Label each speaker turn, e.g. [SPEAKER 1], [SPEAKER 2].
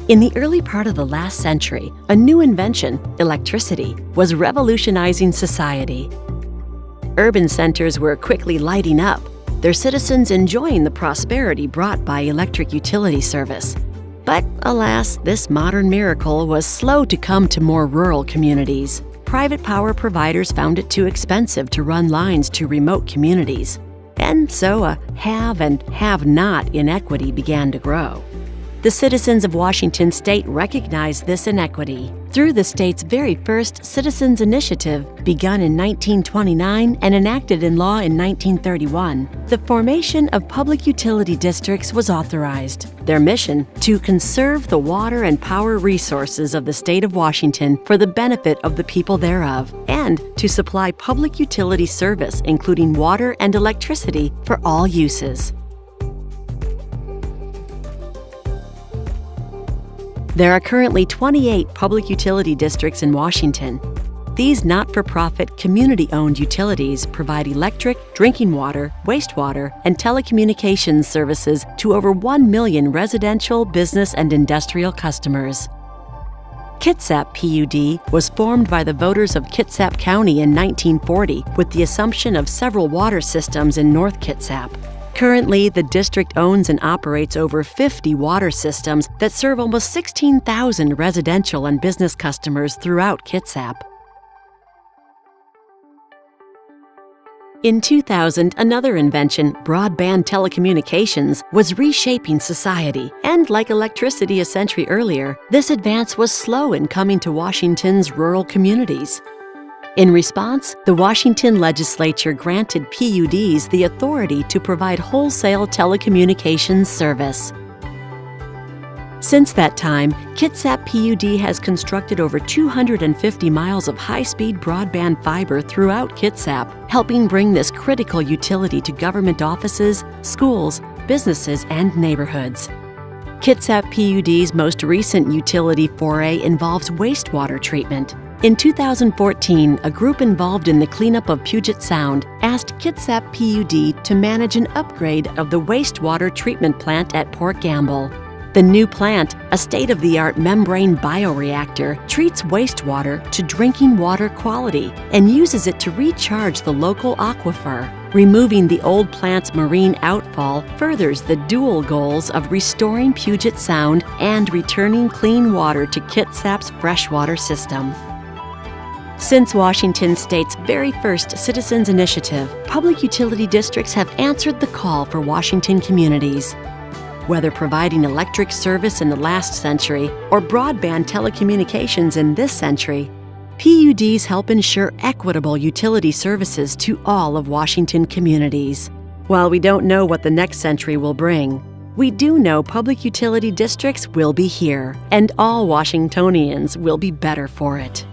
[SPEAKER 1] In the early part of the last century, a new invention, electricity, was revolutionizing society. Urban centers were quickly lighting up, their citizens enjoying the prosperity brought by electric utility service. But alas, this modern miracle was slow to come to more rural communities. Private power providers found it too expensive to run lines to remote communities. And so a have and have-not inequity began to grow. The citizens of Washington state recognized this inequity through the state's very first Citizens Initiative, begun in 1929 and enacted in law in 1931. The formation of public utility districts was authorized. Their mission: to conserve the water and power resources of the state of Washington for the benefit of the people thereof, and to supply public utility service, including water and electricity, for all uses. There are currently 28 public utility districts in Washington. These not-for-profit, community-owned utilities provide electric, drinking water, wastewater, and telecommunications services to over 1 million residential, business, and industrial customers. Kitsap PUD was formed by the voters of Kitsap County in 1940 with the assumption of several water systems in North Kitsap. Currently, the district owns and operates over 50 water systems that serve almost 16,000 residential and business customers throughout Kitsap. In 2000, another invention, broadband telecommunications, was reshaping society. And like electricity a century earlier, this advance was slow in coming to Washington's rural communities. In response, the Washington legislature granted PUDs the authority to provide wholesale telecommunications service. Since that time, Kitsap PUD has constructed over 250 miles of high-speed broadband fiber throughout Kitsap, helping bring this critical utility to government offices, schools, businesses, and neighborhoods. Kitsap PUD's most recent utility foray involves wastewater treatment. In 2014, a group involved in the cleanup of Puget Sound asked Kitsap PUD to manage an upgrade of the wastewater treatment plant at Port Gamble. The new plant, a state-of-the-art membrane bioreactor, treats wastewater to drinking water quality and uses it to recharge the local aquifer. Removing the old plant's marine outfall furthers the dual goals of restoring Puget Sound and returning clean water to Kitsap's freshwater system. Since Washington State's very first Citizens Initiative, public utility districts have answered the call for Washington communities. Whether providing electric service in the last century or broadband telecommunications in this century, PUDs help ensure equitable utility services to all of Washington communities. While we don't know what the next century will bring, we do know public utility districts will be here, and all Washingtonians will be better for it.